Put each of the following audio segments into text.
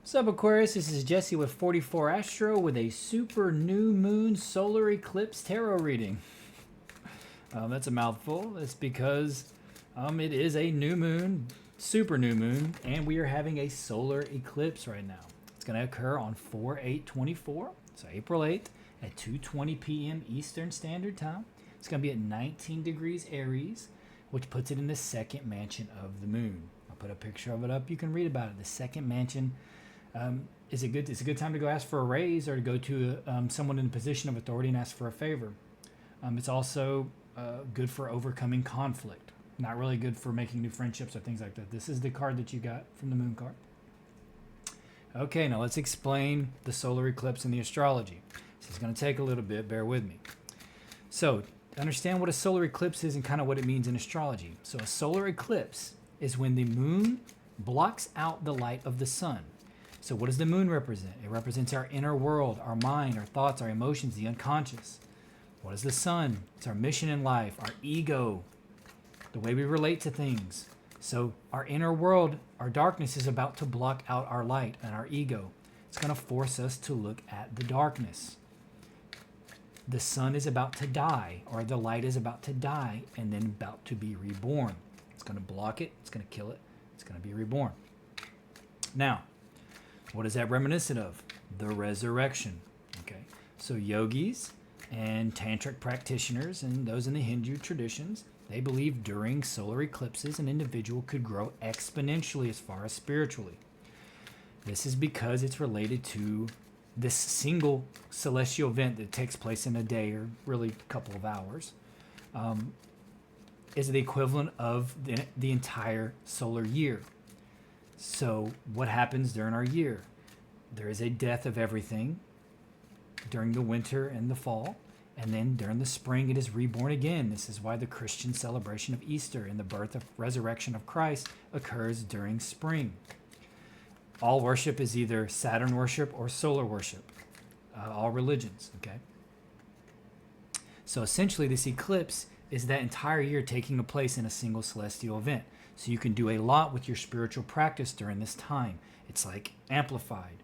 What's up, Aquarius? This is Jesse with 44 Astro with a super new moon solar eclipse tarot reading. That's a mouthful. That's because it is a new moon, super new moon, and we are having a solar eclipse right now. It's going to occur on 4/8/24, so April 8th at 2:20 p.m. Eastern Standard Time. It's going to be at 19 degrees Aries, which puts it in the second mansion of the moon. I'll put a picture of it up. You can read about it. The second mansion. It's a good time to go ask for a raise or to go to someone in a position of authority and ask for a favor. It's also good for overcoming conflict. Not really good for making new friendships or things like that. This is the card that you got from the moon card. Okay, now let's explain the solar eclipse and the astrology. This is going to take a little bit. Bear with me. So, understand what a solar eclipse is and kind of what it means in astrology. So, a solar eclipse is when the moon blocks out the light of the sun. So what does the moon represent? It represents our inner world, our mind, our thoughts, our emotions, the unconscious. What is the sun? It's our mission in life, our ego, the way we relate to things. So our inner world, our darkness is about to block out our light and our ego. It's going to force us to look at the darkness. The sun is about to die, or the light is about to die and then about to be reborn. It's going to block it. It's going to kill it. It's going to be reborn. Now, what is that reminiscent of? The resurrection. Okay, so yogis and tantric practitioners and those in the Hindu traditions, they believe during solar eclipses an individual could grow exponentially as far as spiritually. This is because it's related to this single celestial event that takes place in a day or really a couple of hours. Is the equivalent of the entire solar year. So what happens during our year? There is a death of everything during the winter and the fall, and then during the spring it is reborn again. This is why the Christian celebration of Easter and the birth of resurrection of Christ occurs during spring. All worship is either Saturn worship or solar worship, all religions, okay? So essentially this eclipse is that entire year taking place in a single celestial event. So you can do a lot with your spiritual practice during this time. It's like amplified.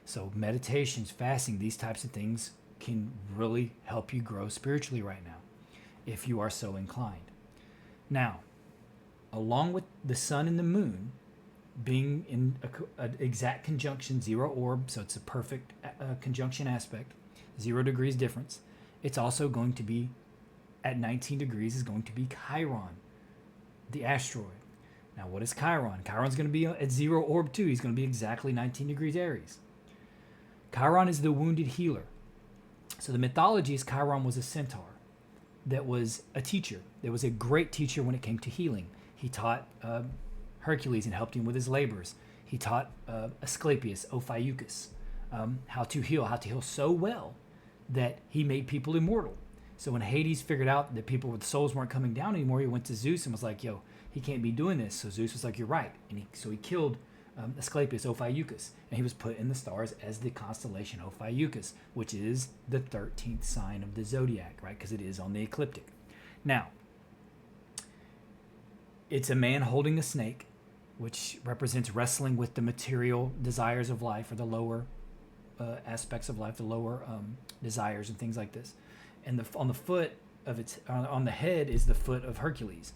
So meditations, fasting, these types of things can really help you grow spiritually right now, if you are so inclined. Now, along with the sun and the moon being in an exact conjunction, zero orb, so it's a perfect conjunction aspect, 0 degrees difference, it's also going to be, at 19 degrees, is going to be Chiron, the asteroid. Now, what is Chiron? Chiron's going to be at 0 orb too. He's going to be exactly 19 degrees Aries. Chiron is the wounded healer. So the mythology is Chiron was a centaur that was a teacher. There was a great teacher when it came to healing. He taught Hercules and helped him with his labors. He taught Asclepius, Ophiuchus, how to heal so well that he made people immortal. So when Hades figured out that people with souls weren't coming down anymore, he went to Zeus and was like, yo, he can't be doing this. So Zeus was like, you're right. And so he killed Asclepius, Ophiuchus, and he was put in the stars as the constellation Ophiuchus, which is the 13th sign of the zodiac, right? Because it is on the ecliptic. Now, it's a man holding a snake, which represents wrestling with the material desires of life, or the lower aspects of life, the lower desires and things like this. And on the foot of on the head is the foot of Hercules,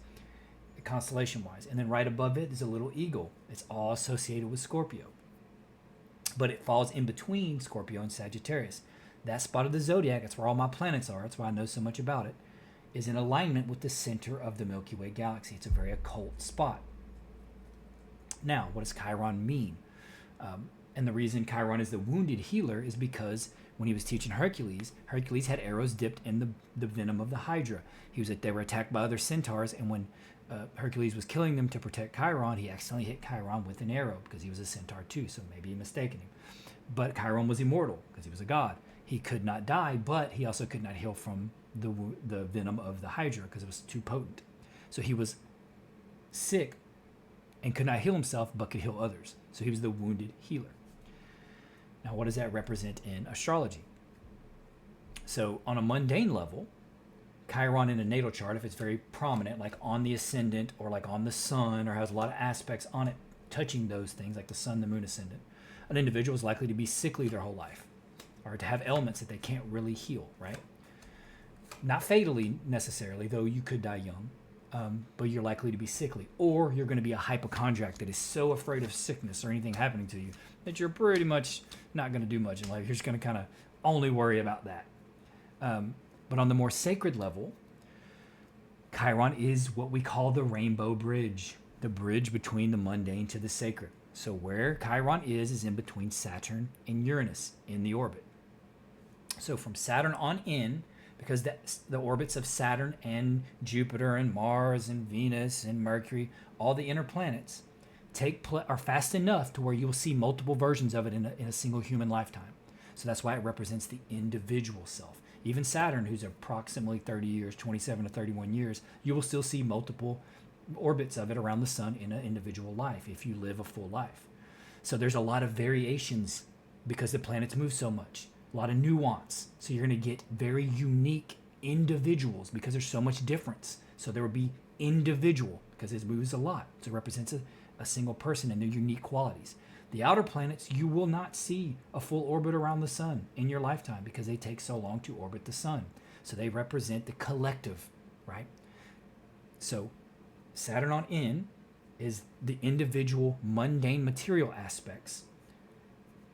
constellation-wise, and then right above it is a little eagle. It's all associated with Scorpio, but it falls in between Scorpio and Sagittarius. That spot of the zodiac, that's where all my planets are, that's why I know so much about it, is in alignment with the center of the Milky Way galaxy. It's a very occult spot. Now, what does Chiron mean? And the reason Chiron is the wounded healer is because when he was teaching Hercules, Hercules had arrows dipped in the venom of the Hydra. They were attacked by other centaurs, and when Hercules was killing them to protect Chiron, he accidentally hit Chiron with an arrow because he was a centaur too, so maybe he mistaken him. But Chiron was immortal because he was a god. He could not die, but he also could not heal from the venom of the Hydra because it was too potent. So he was sick and could not heal himself, but could heal others. So he was the wounded healer. Now, what does that represent in astrology? So on a mundane level, Chiron in a natal chart, if it's very prominent, like on the ascendant or like on the sun, or has a lot of aspects on it touching those things, like the sun, the moon, ascendant, an individual is likely to be sickly their whole life or to have ailments that they can't really heal, right? Not fatally necessarily, though you could die young, but you're likely to be sickly. Or you're going to be a hypochondriac that is so afraid of sickness or anything happening to you that you're pretty much not going to do much in life. You're just going to kind of only worry about that. But on the more sacred level, Chiron is what we call the rainbow bridge, the bridge between the mundane to the sacred. So where Chiron is in between Saturn and Uranus in the orbit. So from Saturn on in, because the orbits of Saturn and Jupiter and Mars and Venus and Mercury, all the inner planets, are fast enough to where you will see multiple versions of it in a single human lifetime. So that's why it represents the individual self. Even Saturn, who's approximately 30 years, 27 to 31 years, you will still see multiple orbits of it around the sun in an individual life if you live a full life. So there's a lot of variations because the planets move so much. A lot of nuance. So you're going to get very unique individuals because there's so much difference. So there will be individual because it moves a lot. So it represents a single person and their unique qualities. The outer planets, you will not see a full orbit around the sun in your lifetime because they take so long to orbit the sun. So they represent the collective, right? So Saturn on in is the individual mundane material aspects.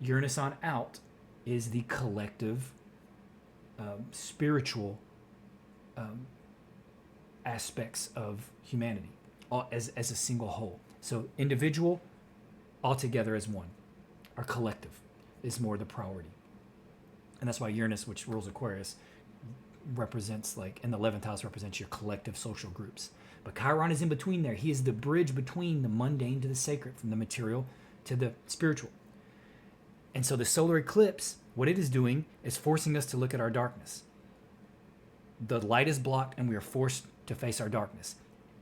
Uranus on out is the collective spiritual aspects of humanity as a single whole. So individual all together as one. Our collective is more the priority. And that's why Uranus, which rules Aquarius, represents in the 11th house represents your collective social groups. But Chiron is in between there. He is the bridge between the mundane to the sacred, from the material to the spiritual. And so the solar eclipse, what it is doing is forcing us to look at our darkness. The light is blocked and we are forced to face our darkness.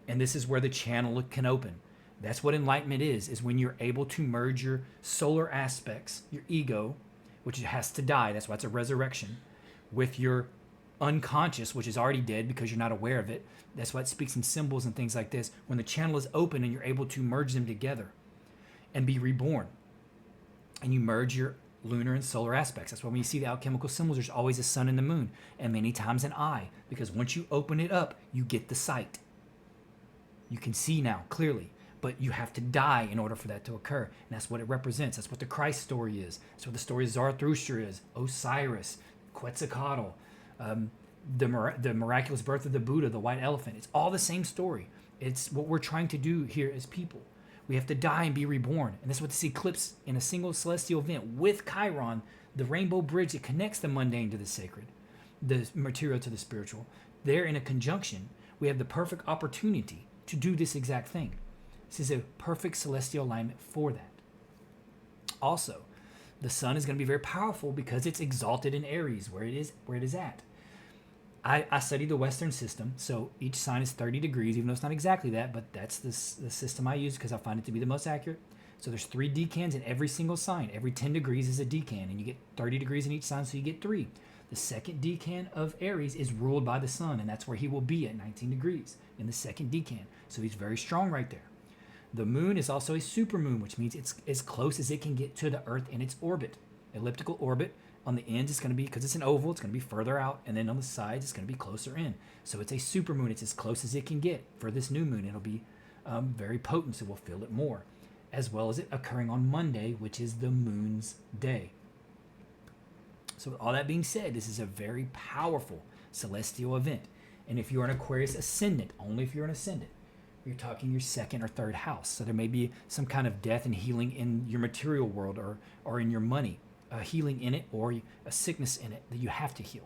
And this is where the channel can open. That's what enlightenment is when you're able to merge your solar aspects, your ego, which has to die, that's why it's a resurrection, with your unconscious, which is already dead because you're not aware of it. That's why it speaks in symbols and things like this. When the channel is open and you're able to merge them together and be reborn, and you merge your lunar and solar aspects. That's why when you see the alchemical symbols, there's always a sun and the moon, and many times an eye, because once you open it up, you get the sight. You can see now clearly, but you have to die in order for that to occur. And that's what it represents. That's what the Christ story is. That's what the story of Zarathustra is, Osiris, Quetzalcoatl, the miraculous birth of the Buddha, the white elephant. It's all the same story. It's what we're trying to do here as people. We have to die and be reborn. And that's what this eclipse in a single celestial event with Chiron, the rainbow bridge that connects the mundane to the sacred, the material to the spiritual. They're in a conjunction. We have the perfect opportunity to do this exact thing. This is a perfect celestial alignment for that. Also, the sun is going to be very powerful because it's exalted in Aries, where it is at. I studied the Western system, so each sign is 30 degrees, even though it's not exactly that, but that's the system I use because I find it to be the most accurate. So there's 3 decans in every single sign. Every 10 degrees is a decan, and you get 30 degrees in each sign, so you get 3. The second decan of Aries is ruled by the sun, and that's where he will be at 19 degrees in the second decan. So he's very strong right there. The moon is also a supermoon, which means it's as close as it can get to the Earth in its orbit. Elliptical orbit. On the ends, it's going to be, because it's an oval, it's going to be further out. And then on the sides, it's going to be closer in. So it's a supermoon. It's as close as it can get for this new moon. It'll be very potent, so we'll feel it more. As well as it occurring on Monday, which is the moon's day. So with all that being said, this is a very powerful celestial event. And if you're an Aquarius ascendant, only if you're an ascendant, you're talking your second or third house. So there may be some kind of death and healing in your material world or in your money. A healing in it or a sickness in it that you have to heal.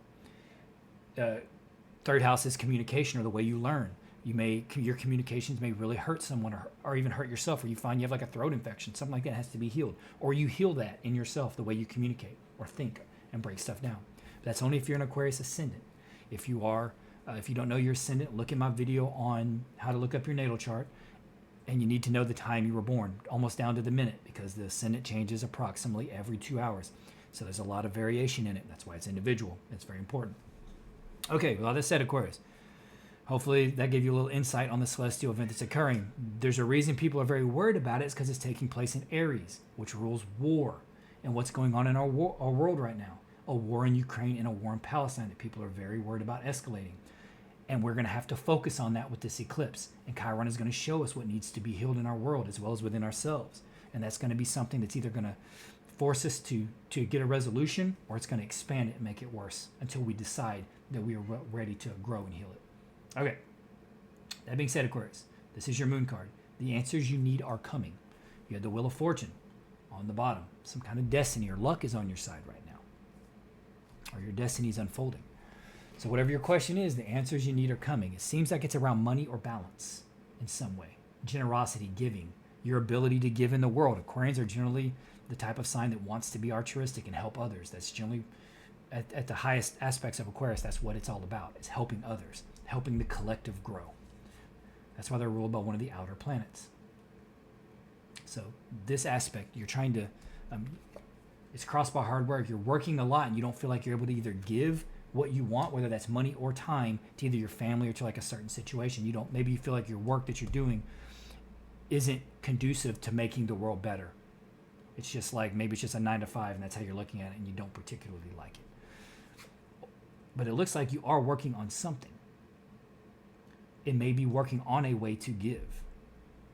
Third house is communication, or the way you learn. Your communications may really hurt someone or even hurt yourself, or you find you have a throat infection, something like that has to be healed. Or you heal that in yourself, the way you communicate or think and break stuff down. But that's only if you're an Aquarius ascendant. If you don't know your ascendant, look at my video on how to look up your natal chart. And you need to know the time you were born, almost down to the minute, because the ascendant changes approximately every 2 hours. So there's a lot of variation in it. That's why it's individual. It's very important. Okay, with all that said, Aquarius, hopefully that gave you a little insight on the celestial event that's occurring. There's a reason people are very worried about it. It's because it's taking place in Aries, which rules war. and what's going on in our world right now. A war in Ukraine and a war in Palestine that people are very worried about escalating. And we're going to have to focus on that with this eclipse. And Chiron is going to show us what needs to be healed in our world as well as within ourselves. And that's going to be something that's either going to force us to get a resolution, or it's going to expand it and make it worse until we decide that we are ready to grow and heal it. Okay. That being said, Aquarius, this is your moon card. The answers you need are coming. You have the Wheel of Fortune on the bottom. Some kind of destiny or luck is on your side right now. Or your destiny is unfolding. So whatever your question is, the answers you need are coming. It seems like it's around money or balance in some way. Generosity, giving, your ability to give in the world. Aquarians are generally the type of sign that wants to be altruistic and help others. That's generally at the highest aspects of Aquarius. That's what it's all about. It's helping others, helping the collective grow. That's why they're ruled by one of the outer planets. So this aspect, you're trying to, it's crossed by hard work. You're working a lot and you don't feel like you're able to either give what you want, whether that's money or time, to either your family or to like a certain situation. Maybe you feel like your work that you're doing isn't conducive to making the world better. It's just like, maybe it's just a 9 to 5 and that's how you're looking at it and you don't particularly like it. But it looks like you are working on something. It may be working on a way to give,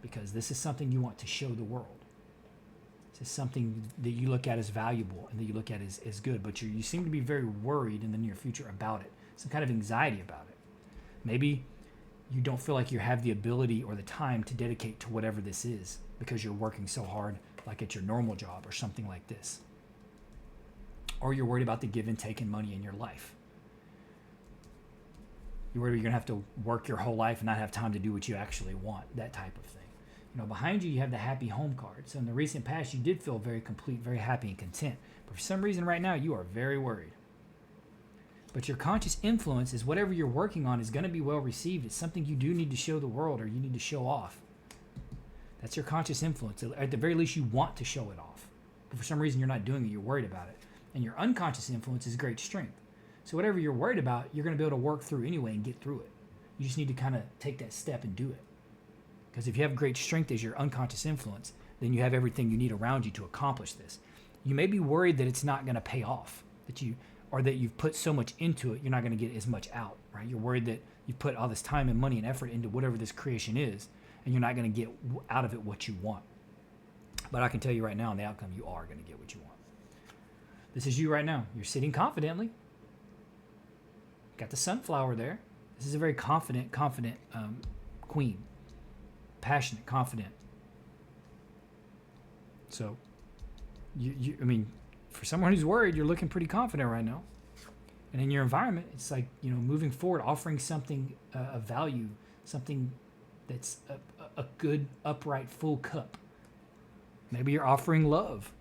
because this is something you want to show the world. This is something that you look at as valuable and that you look at as good, but you seem to be very worried in the near future about it. Some kind of anxiety about it. Maybe you don't feel like you have the ability or the time to dedicate to whatever this is because you're working so hard, like at your normal job or something like this. Or you're worried about the give and take in money in your life. You're worried you're going to have to work your whole life and not have time to do what you actually want, that type of thing. Behind you have the happy home card. So in the recent past, you did feel very complete, very happy and content. But for some reason right now, you are very worried. But your conscious influence is whatever you're working on is going to be well received. It's something you do need to show the world, or you need to show off. That's your conscious influence. At the very least, you want to show it off. But for some reason, you're not doing it. You're worried about it. And your unconscious influence is great strength. So whatever you're worried about, you're going to be able to work through anyway and get through it. You just need to kind of take that step and do it. Because if you have great strength as your unconscious influence, then you have everything you need around you to accomplish this. You may be worried that it's not going to pay off, that you've put so much into it, you're not going to get as much out, right? You're worried that you've put all this time and money and effort into whatever this creation is, and you're not going to get out of it what you want. But I can tell you right now, in the outcome, you are going to get what you want. This is you right now. You're sitting confidently. Got the sunflower there. This is a very confident queen. Passionate, confident. So, I mean, for someone who's worried, you're looking pretty confident right now. And in your environment, it's like, moving forward, offering something of value, something that's a good, upright, full cup. Maybe you're offering love.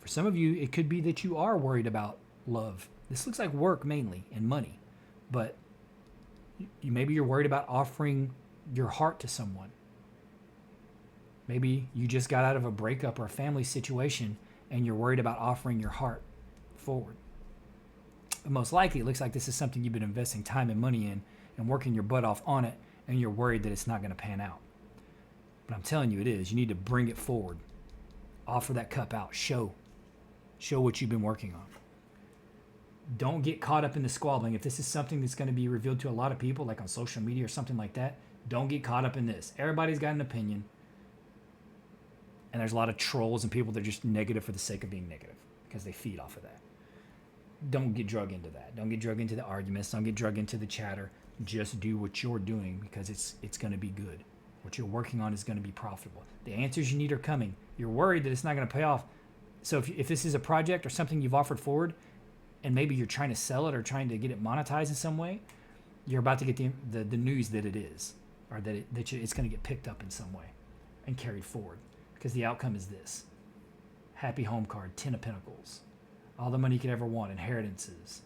For some of you, it could be that you are worried about love. This looks like work mainly and money. But maybe you're worried about offering your heart to someone. Maybe you just got out of a breakup or a family situation and you're worried about offering your heart forward. But most likely, it looks like this is something you've been investing time and money in and working your butt off on it, and you're worried that it's not going to pan out. But I'm telling you it is. You need to bring it forward. Offer that cup out. Show what you've been working on. Don't get caught up in the squabbling. If this is something that's going to be revealed to a lot of people, like on social media or something like that, don't get caught up in this. Everybody's got an opinion. And there's a lot of trolls and people that are just negative for the sake of being negative because they feed off of that. Don't get drug into that. Don't get drug into the arguments. Don't get drug into the chatter. Just do what you're doing because it's going to be good. What you're working on is going to be profitable. The answers you need are coming. You're worried that it's not going to pay off. So if this is a project or something you've offered forward, and maybe you're trying to sell it or trying to get it monetized in some way, you're about to get the news that it is, or that it's going to get picked up in some way and carried forward. Because the outcome is this. Happy home card, 10 of Pentacles. All the money you could ever want, inheritances.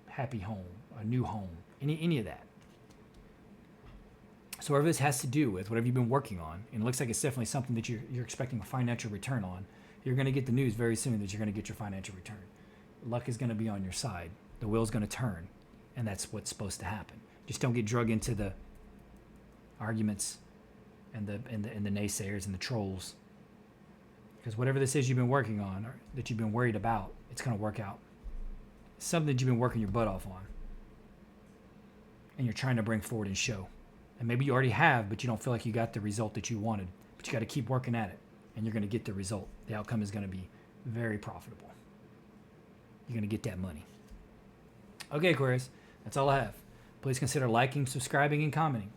Happy home, a new home, any of that. So whatever this has to do with, whatever you've been working on, and it looks like it's definitely something that you're expecting a financial return on, you're going to get the news very soon that you're going to get your financial return. Luck is going to be on your side. The wheel's going to turn, and that's what's supposed to happen. Just don't get drug into the arguments and the naysayers and the trolls, Because whatever this is you've been working on or that you've been worried about, it's going to work out. It's something that you've been working your butt off on. And you're trying to bring forward and show. And maybe you already have, but you don't feel like you got the result that you wanted. But you got to keep working at it. And you're going to get the result. The outcome is going to be very profitable. You're going to get that money. Okay, Aquarius, that's all I have. Please consider liking, subscribing, and commenting.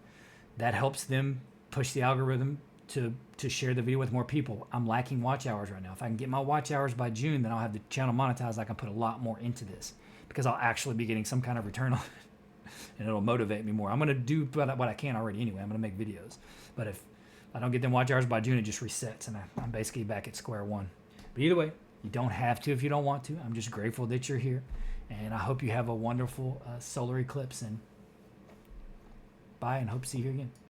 That helps them push the algorithm to share the video with more people. I'm lacking watch hours right now. If I can get my watch hours by June, then I'll have the channel monetized. I can put a lot more into this because I'll actually be getting some kind of return on it, and it'll motivate me more. I'm going to do what I can already anyway. I'm going to make videos. But if I don't get them watch hours by June, it just resets, and I'm basically back at square one. But either way, you don't have to if you don't want to. I'm just grateful that you're here, and I hope you have a wonderful solar eclipse, and bye, and hope to see you here again.